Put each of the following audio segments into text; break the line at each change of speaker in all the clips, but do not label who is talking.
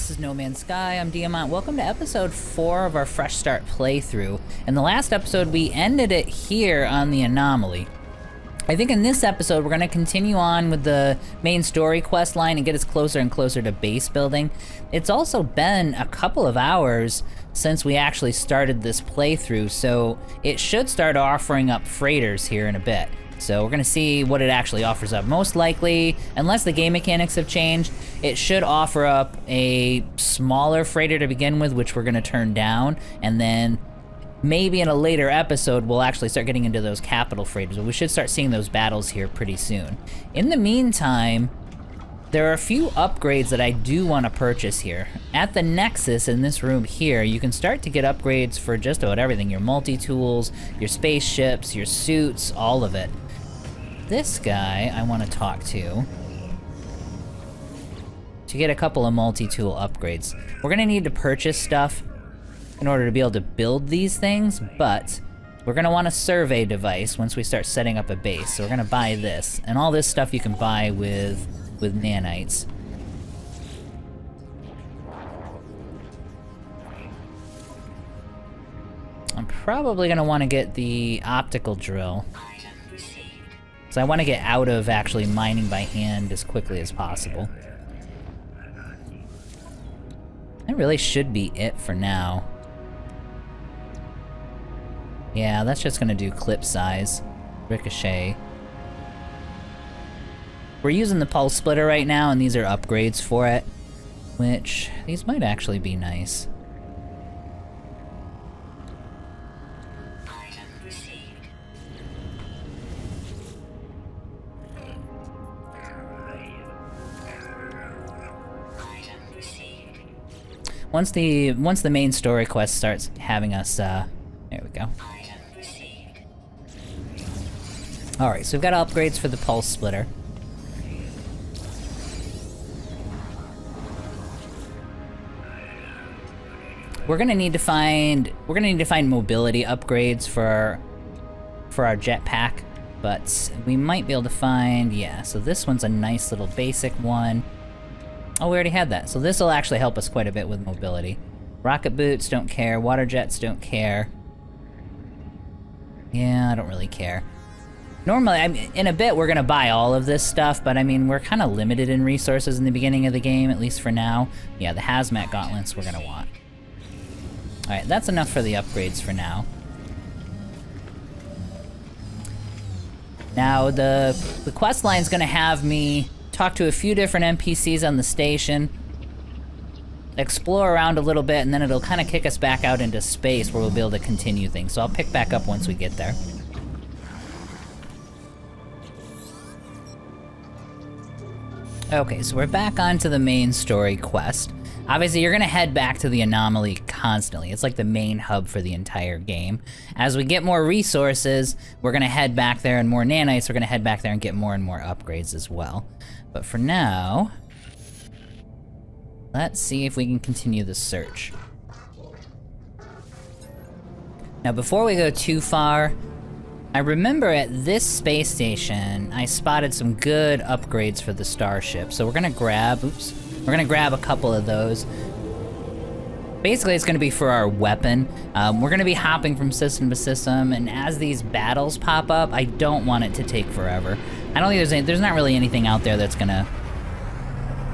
this is No Man's Sky. I'm Diamant. Welcome to episode 4 of our Fresh Start playthrough. In the last episode, we ended it here on the Anomaly. I think in this episode, we're going to continue on with the main story quest line and get us closer and closer to base building. It's also been a couple of hours since we actually started this playthrough, so it should start offering up freighters here in a bit. So we're gonna see what it actually offers up. Most likely, unless the game mechanics have changed, it should offer up a smaller freighter to begin with, which we're gonna turn down, and then maybe in a later episode, we'll actually start getting into those capital freighters. But we should start seeing those battles here pretty soon. In the meantime, there are a few upgrades that I do want to purchase here. At the Nexus in this room here, you can start to get upgrades for just about everything. Your multi-tools, your spaceships, your suits, all of it. This guy I want to talk to get a couple of multi-tool upgrades. We're gonna need to purchase stuff in order to be able to build these things, but we're gonna want a survey device once we start setting up a base. So we're gonna buy this, and all this stuff you can buy with nanites. I'm probably gonna want to get the optical drill. So I want to get out of actually mining by hand as quickly as possible. That really should be it for now. Yeah, that's just gonna do clip size, ricochet. We're using the pulse splitter right now, and these are upgrades for it, which these might actually be nice. Once the main story quest starts having us, there we go. Alright, so we've got upgrades for the pulse splitter. We're gonna need to find mobility upgrades for our jetpack, but we might be able to find, yeah, so this one's a nice little basic one. Oh, we already had that. So this will actually help us quite a bit with mobility. Rocket boots, don't care. Water jets, don't care. Yeah, I don't really care. Normally, in a bit, we're gonna buy all of this stuff, but I mean, we're kind of limited in resources in the beginning of the game, at least for now. Yeah, the hazmat gauntlets we're gonna want. Alright, that's enough for the upgrades for now. Now, the quest line's gonna have me talk to a few different NPCs on the station, explore around a little bit, and then it'll kind of kick us back out into space where we'll be able to continue things. So I'll pick back up once we get there. Okay, so we're back onto the main story quest. Obviously, you're gonna head back to the Anomaly constantly. It's like the main hub for the entire game. As we get more resources, we're gonna head back there, and more nanites, we're gonna head back there and get more and more upgrades as well. But for now, let's see if we can continue the search. Now, before we go too far, I remember at this space station, I spotted some good upgrades for the starship. So we're gonna grab, we're gonna grab a couple of those. Basically, it's gonna be for our weapon. We're gonna be hopping from system to system, and as these battles pop up, I don't want it to take forever. I don't think there's not really anything out there that's gonna...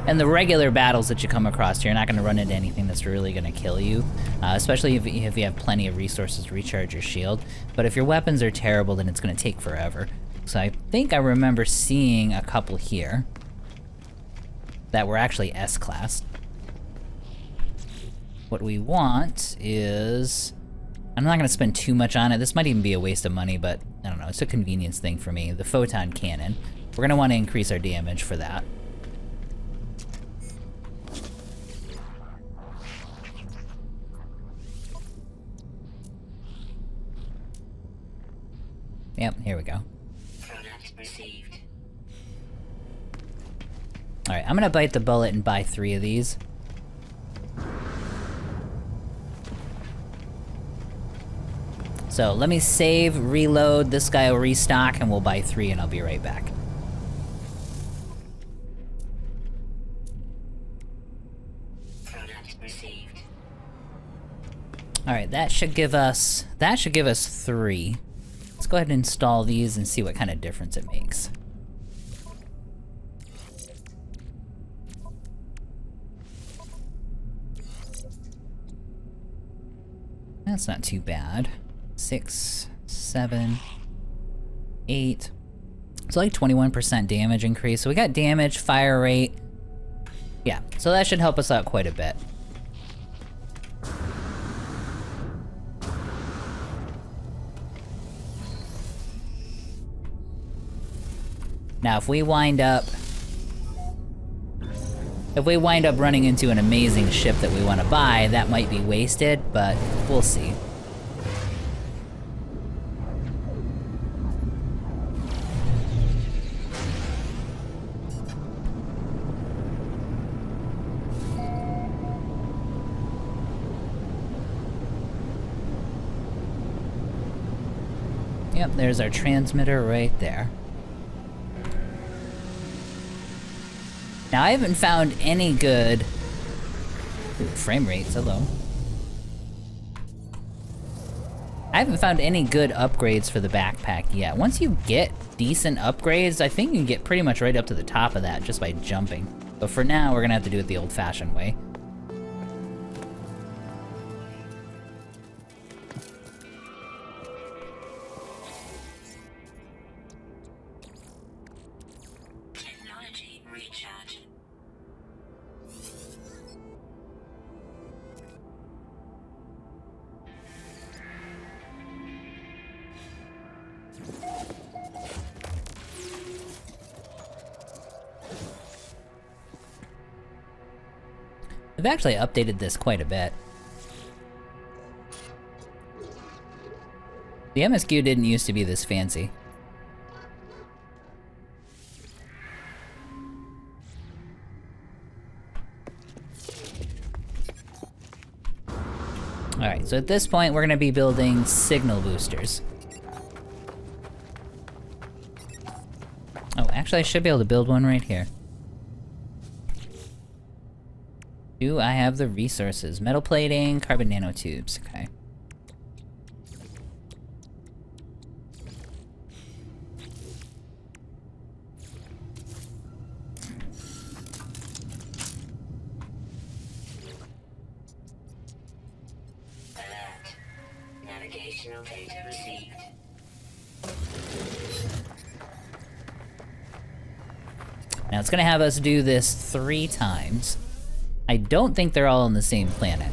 And the regular battles that you come across, you're not gonna run into anything that's really gonna kill you. Especially if you have plenty of resources to recharge your shield. But if your weapons are terrible, then it's gonna take forever. So I think I remember seeing a couple here that were actually S-class. What we want is... I'm not gonna spend too much on it. This might even be a waste of money, but I don't know, it's a convenience thing for me. The photon cannon. We're gonna want to increase our damage for that. Yep, here we go. Alright, I'm gonna bite the bullet and buy 3 of these. So let me save, reload, this guy will restock, and we'll buy 3 and I'll be right back. Alright, that should give us 3. Let's go ahead and install these and see what kind of difference it makes. That's not too bad. 6, 7, 8. It's like 21% damage increase. So we got damage, fire rate. Yeah, so that should help us out quite a bit. Now, if we wind up running into an amazing ship that we want to buy, that might be wasted, but we'll see. Yep, there's our transmitter right there. Now, I haven't found any good... Ooh, frame rates, hello. I haven't found any good upgrades for the backpack yet. Once you get decent upgrades, I think you can get pretty much right up to the top of that just by jumping. But for now, we're gonna have to do it the old-fashioned way. They've actually updated this quite a bit. The MSQ didn't used to be this fancy. Alright, so at this point we're gonna be building signal boosters. Oh, actually I should be able to build one right here. Do I have the resources? Metal plating, carbon nanotubes, okay.
Alert. Navigational data received.
Now it's gonna have us do this 3 times. I don't think they're all on the same planet.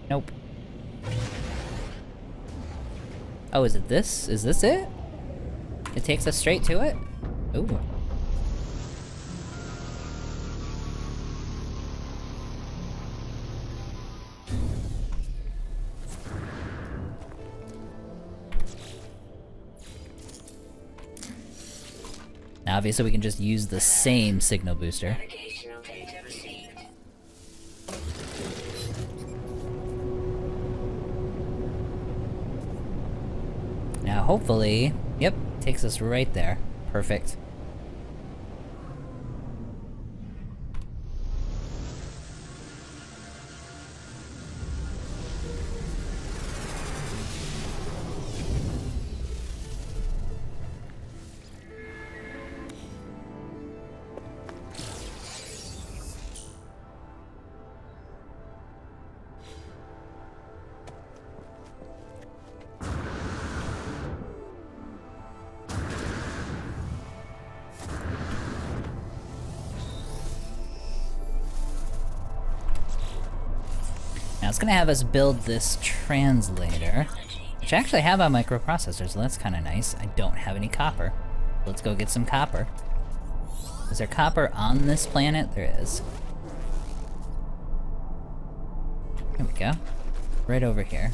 Nope. Oh, is it this? Is this it? It takes us straight to it? Ooh. Now, obviously, we can just use the same signal booster.
Navigational data received.
Now, hopefully... Yep, takes us right there. Perfect. Now it's gonna have us build this translator, which I actually have on microprocessors, so that's kind of nice. I don't have any copper. Let's go get some copper. Is there copper on this planet? There is. There we go. Right over here.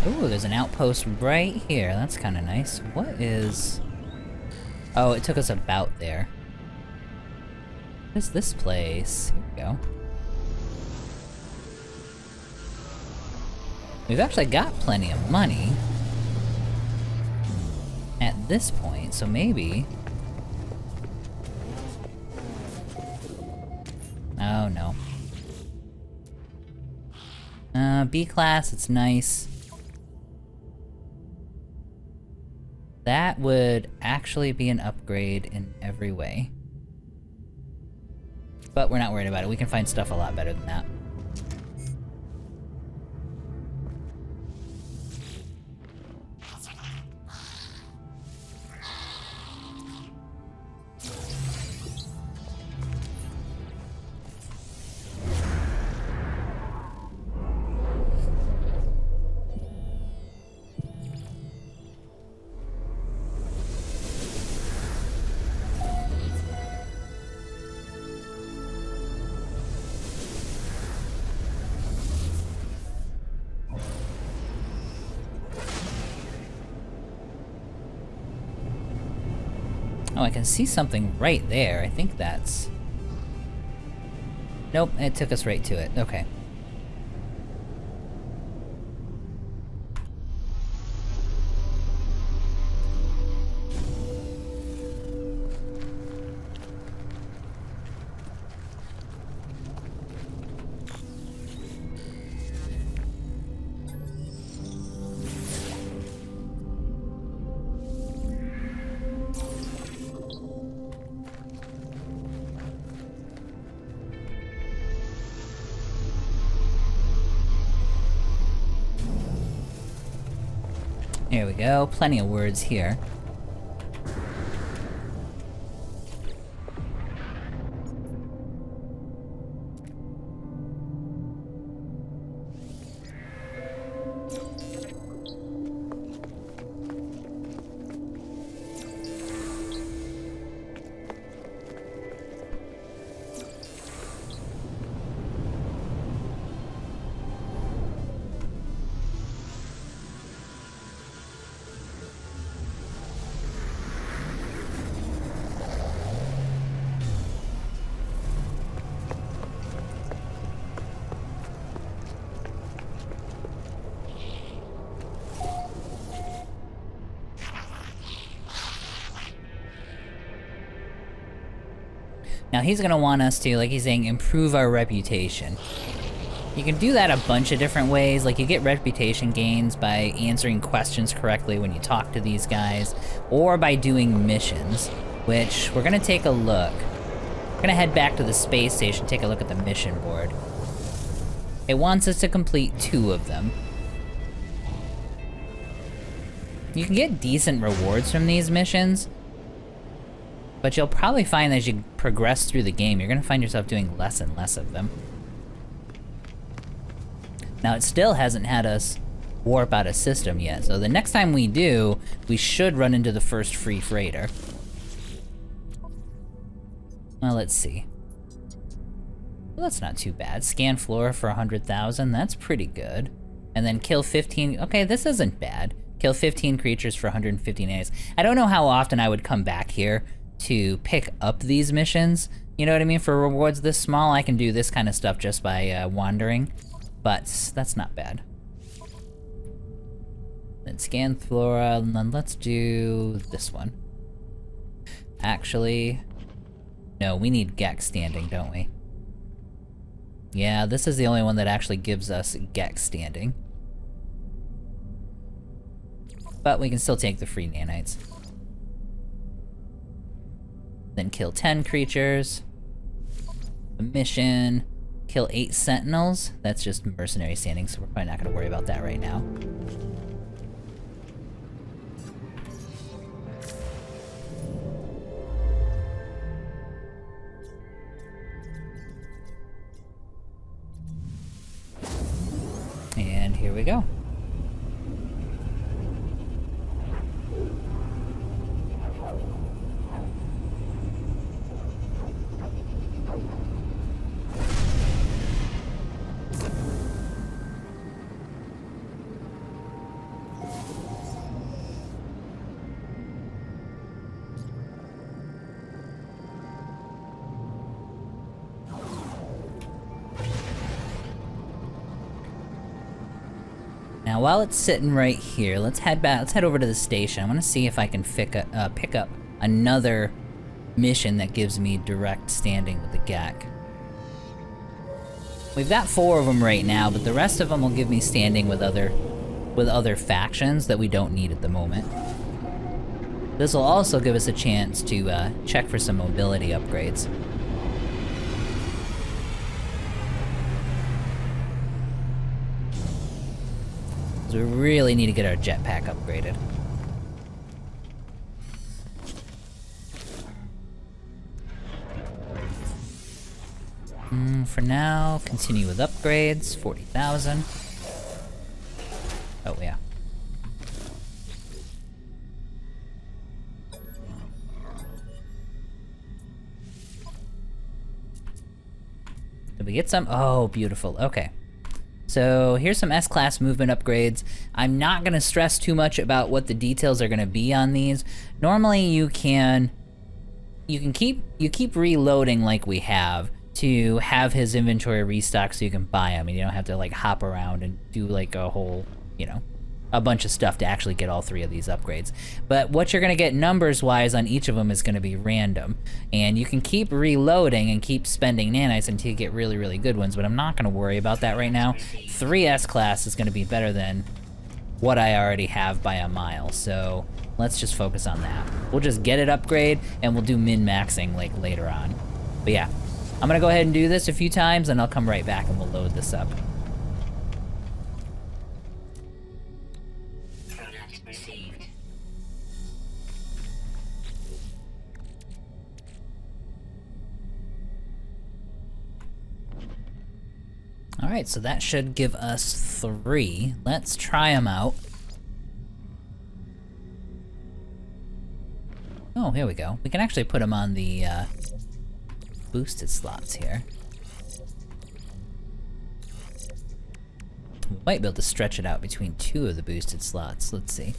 Ooh, there's an outpost right here. That's kind of nice. What is... Oh, it took us about there. What is this place? Here we go. We've actually got plenty of money at this point, so maybe... Oh, no. B-class, it's nice. That would actually be an upgrade in every way. But we're not worried about it. We can find stuff a lot better than that. Oh, I can see something right there. I think that's... Nope, it took us right to it. Okay. Here we go, plenty of words here. Now he's gonna want us to, like he's saying, improve our reputation. You can do that a bunch of different ways, like you get reputation gains by answering questions correctly when you talk to these guys, or by doing missions, which we're gonna take a look. We're gonna head back to the space station, take a look at the mission board. It wants us to complete 2 of them. You can get decent rewards from these missions, but you'll probably find that as you progress through the game, you're gonna find yourself doing less and less of them. Now, it still hasn't had us warp out a system yet, so the next time we do, we should run into the first free freighter. Well, let's see. Well, that's not too bad. Scan flora for 100,000, that's pretty good. And then kill 15, okay, this isn't bad. Kill 15 creatures for 150 days. I don't know how often I would come back here to pick up these missions. You know what I mean? For rewards this small, I can do this kind of stuff just by wandering. But that's not bad. Then scan flora, and then let's do this one. Actually, no, we need Gex standing, don't we? Yeah, this is the only one that actually gives us Gex standing. But we can still take the free nanites. Then kill 10 creatures. A mission. Kill 8 sentinels. That's just mercenary standing, so we're probably not gonna worry about that right now. And here we go. Now, while it's sitting right here, let's head back. Let's head over to the station. I want to see if I can pick up another mission that gives me direct standing with the GAC. We've got 4 of them right now, but the rest of them will give me standing with other factions that we don't need at the moment. This will also give us a chance to check for some mobility upgrades. So we really need to get our jetpack upgraded. For now, continue with upgrades, 40,000. Oh, yeah. Did we get some? Oh, beautiful. Okay. So here's some S-Class movement upgrades. I'm not gonna stress too much about what the details are gonna be on these. Normally you keep reloading like we have to have his inventory restock so you can buy him and you don't have to like hop around and do like a whole, you know, a bunch of stuff to actually get all 3 of these upgrades. But what you're gonna get numbers-wise on each of them is gonna be random. And you can keep reloading and keep spending nanites until you get really, really good ones, but I'm not gonna worry about that right now. 3 S-Class is gonna be better than what I already have by a mile, so let's just focus on that. We'll just get it upgrade and we'll do min-maxing like later on. But yeah, I'm gonna go ahead and do this a few times and I'll come right back and we'll load this up. Alright, so that should give us 3. Let's try them out. Oh, here we go. We can actually put them on the boosted slots here. We might be able to stretch it out between 2 of the boosted slots. Let's see.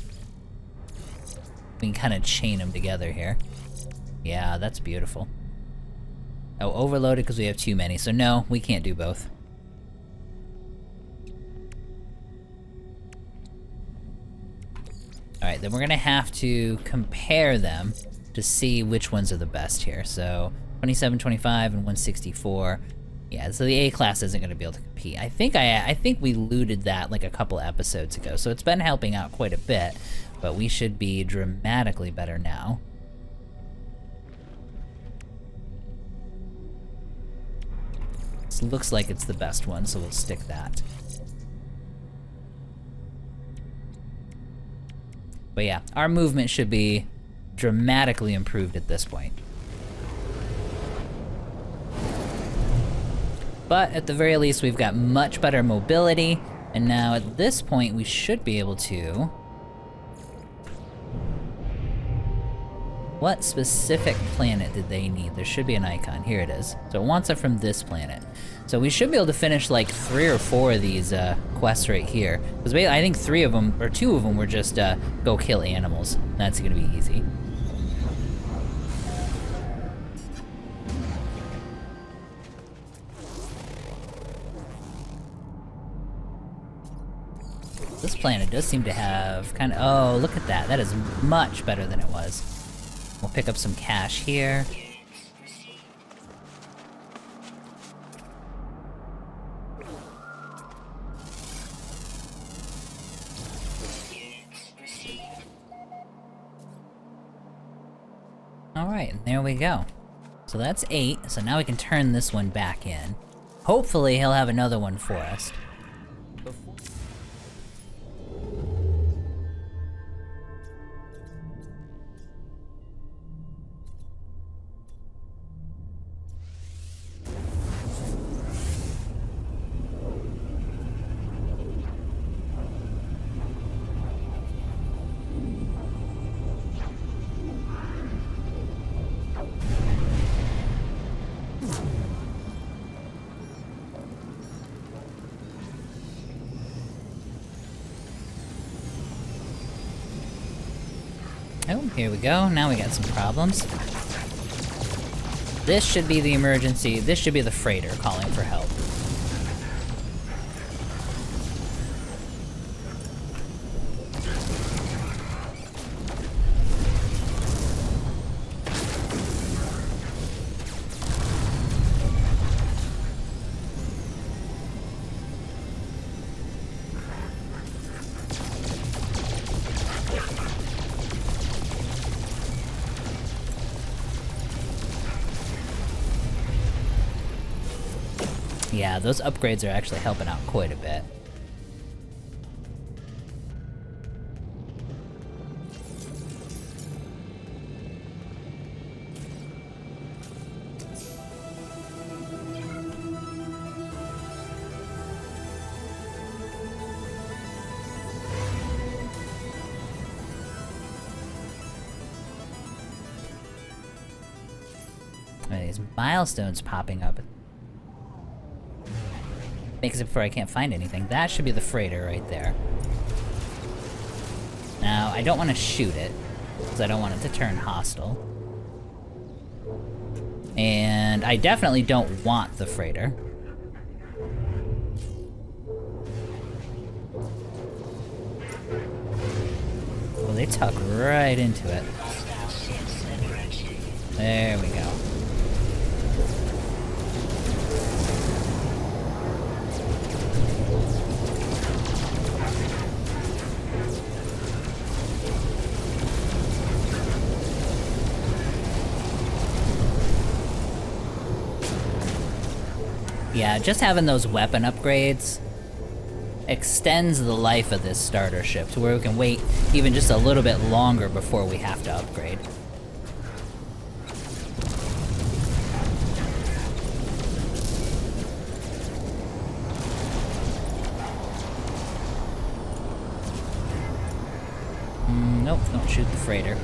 We can kind of chain them together here. Yeah, that's beautiful. Oh, overloaded because we have too many, so no, we can't do both. Alright, then we're gonna have to compare them to see which ones are the best here. So, 2725 and 164. Yeah, so the A-Class isn't gonna be able to compete. I think we looted that like a couple episodes ago, so it's been helping out quite a bit, but we should be dramatically better now. This looks like it's the best one, so we'll stick that. But yeah, our movement should be dramatically improved at this point. But at the very least, we've got much better mobility, and now at this point, we should be able to... What specific planet did they need? There should be an icon. Here it is. So it wants it from this planet. So we should be able to finish like 3 or 4 of these quests right here. Because I think 3 of them, or 2 of them were just go kill animals. That's gonna be easy. This planet does seem to have kind of, oh, look at that. That is much better than it was. We'll pick up some cash here. Alright, and there we go. So that's 8, so now we can turn this one back in. Hopefully he'll have another one for us. Oh, here we go. Now we got some problems. This should be the emergency. This should be the freighter calling for help. Yeah, those upgrades are actually helping out quite a bit. These milestones popping up. Makes it before I can't find anything. That should be the freighter right there. Now, I don't want to shoot it, because I don't want it to turn hostile. And I definitely don't want the freighter. Well, they tuck right into it. There we go. Yeah, just having those weapon upgrades extends the life of this starter ship to where we can wait even just a little bit longer before we have to upgrade. Nope, don't shoot the freighter.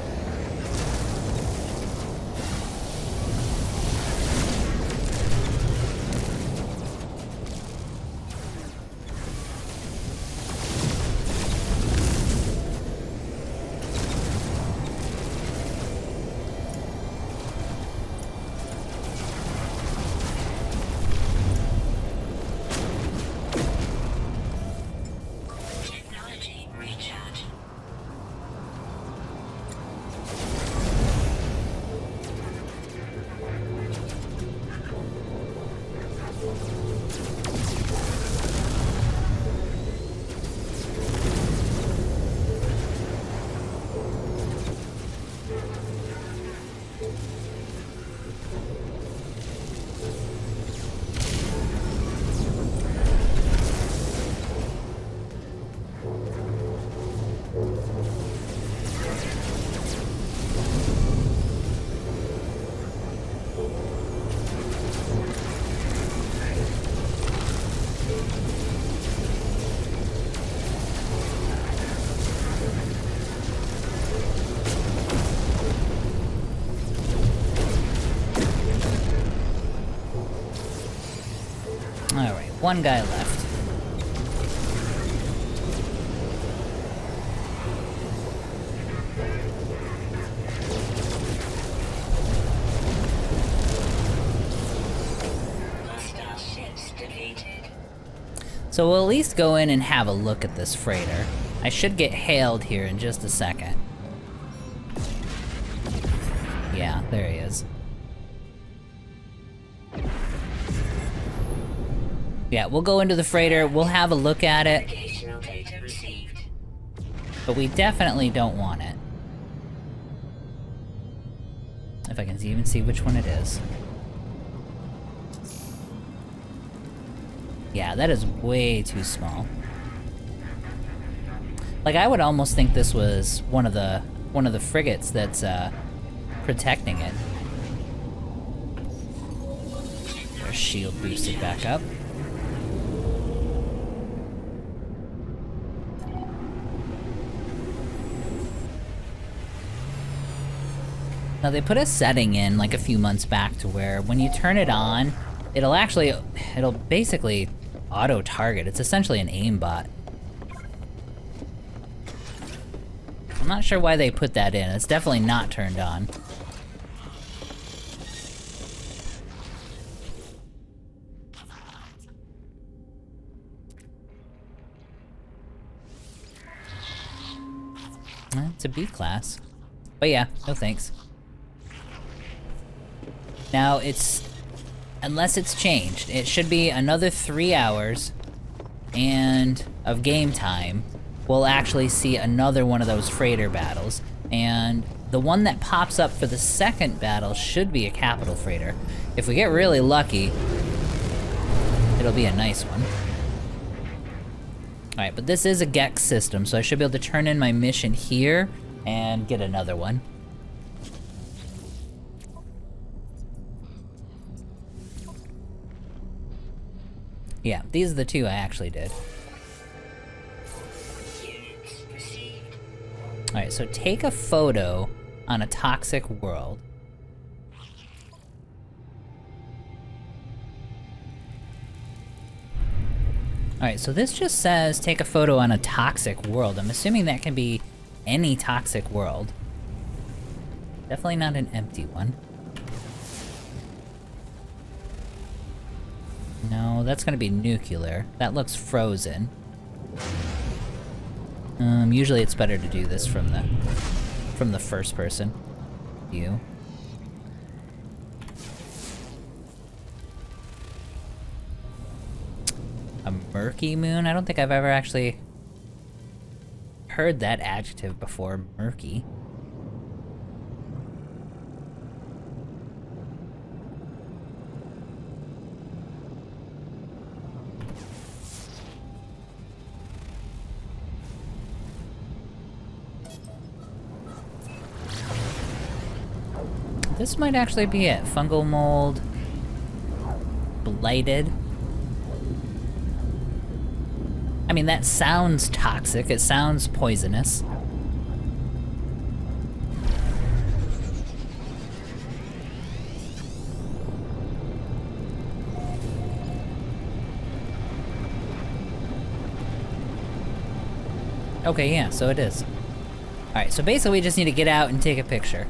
Technology recharge.
Alright, one guy left.
Hostile ships defeated.
So we'll at least go in and have a look at this freighter. I should get hailed here in just a second. Yeah, there he is. Yeah, we'll go into the freighter, we'll have a look at it,
Navigational data received.
but we definitely don't want it. If I can even see which one it is. Yeah, that is way too small. Like, I would almost think this was one of the frigates that's protecting it. Our shield boosted back up. Now, they put a setting in like a few months back to where when you turn it on, it'll basically auto-target. It's essentially an aimbot. I'm not sure why they put that in. It's definitely not turned on. It's a B class. But yeah, no thanks. Now, unless it's changed, it should be another 3 hours and of game time. We'll actually see another one of those freighter battles. And the one that pops up for the second battle should be a capital freighter. If we get really lucky, it'll be a nice one. Alright, but this is a Gex system, so I should be able to turn in my mission here and get another one. Yeah, these are the two I actually did.
Units received.
Alright, so take a photo on a toxic world. Alright, so this just says take a photo on a toxic world. I'm assuming that can be any toxic world. Definitely not an empty one. No, that's gonna be nuclear. That looks frozen. Usually it's better to do this from the first person view. A murky moon? I don't think I've ever actually heard that adjective before, murky. This might actually be it. Fungal mold. Blighted. I mean, that sounds toxic. It sounds poisonous. Okay, yeah, so it is. Alright, so basically we just need to get out and take a picture.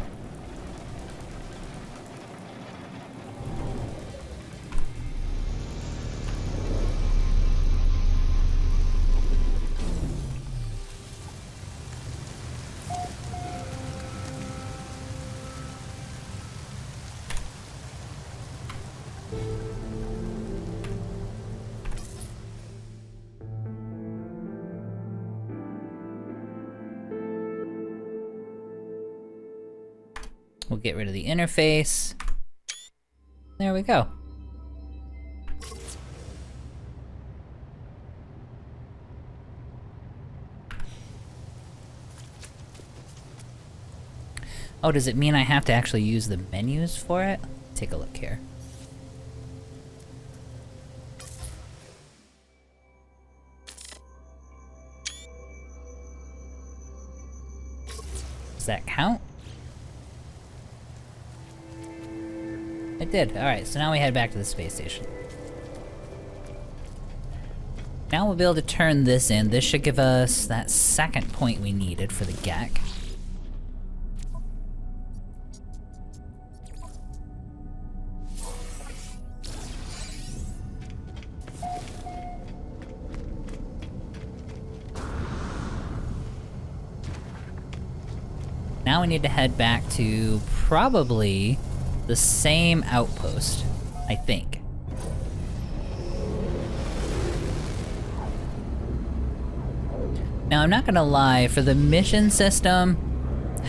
We'll get rid of the interface. There we go. Oh, does it mean I have to actually use the menus for it? Take a look here. Does that count? It did. Alright, so now we head back to the space station. Now we'll be able to turn this in. This should give us that second point we needed for the GEC. Now we need to head back to probably the same outpost, I think. Now, I'm not gonna lie, for the mission system,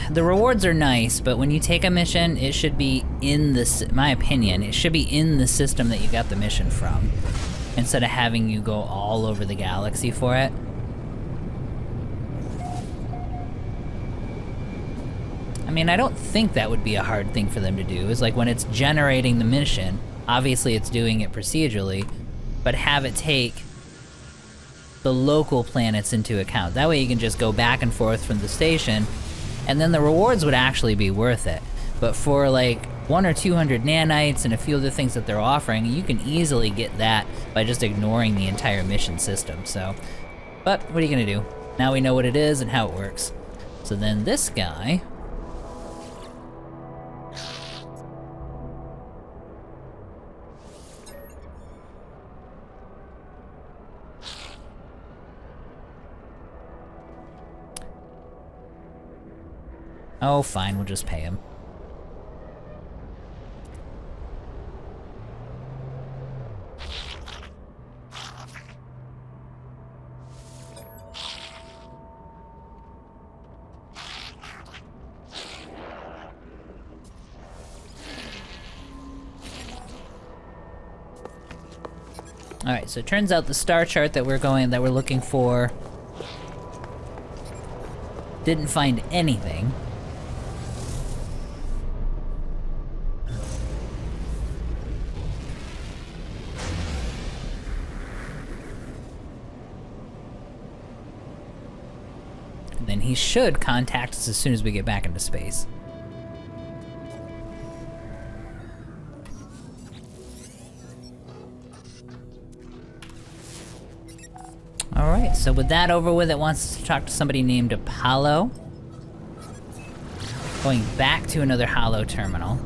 the rewards are nice, but when you take a mission, it should be in my opinion, it should be in the system that you got the mission from, instead of having you go all over the galaxy for it. I mean, I don't think that would be a hard thing for them to do. Is like when it's generating the mission, obviously it's doing it procedurally, but have it take the local planets into account. That way you can just go back and forth from the station, and then the rewards would actually be worth it. But for like 100 or 200 nanites and a few other things that they're offering, you can easily get that by just ignoring the entire mission system, so. But what are you gonna do? Now we know what it is and how it works. So then this guy, oh, fine, we'll just pay him. Alright, so it turns out the star chart that we're looking for didn't find anything. And then he should contact us as soon as we get back into space. Alright, so with that over with, it wants us to talk to somebody named Apollo. Going back to another Holo terminal.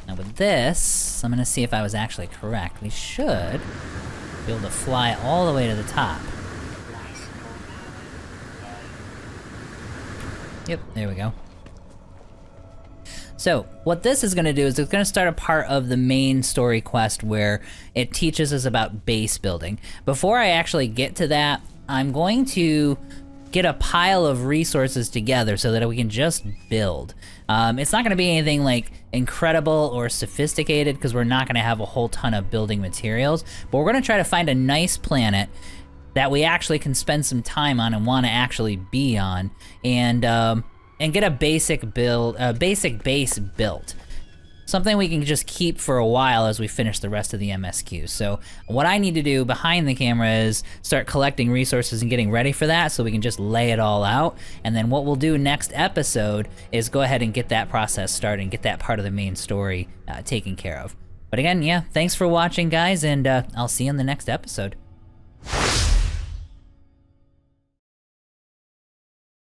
Now with this, I'm gonna see if I was actually correct. We should be able to fly all the way to the top. Yep, there we go. So, what this is gonna do is it's gonna start a part of the main story quest where it teaches us about base building. Before I actually get to that, I'm going to get a pile of resources together so that we can just build. It's not gonna be anything like incredible or sophisticated because we're not gonna have a whole ton of building materials, but we're gonna try to find a nice planet that we actually can spend some time on and wanna actually be on, and get a basic build, a basic base built. Something we can just keep for a while as we finish the rest of the MSQ. So what I need to do behind the camera is start collecting resources and getting ready for that so we can just lay it all out. And then what we'll do next episode is go ahead and get that process started and get that part of the main story taken care of. But again, yeah, thanks for watching, guys, and I'll see you in the next episode.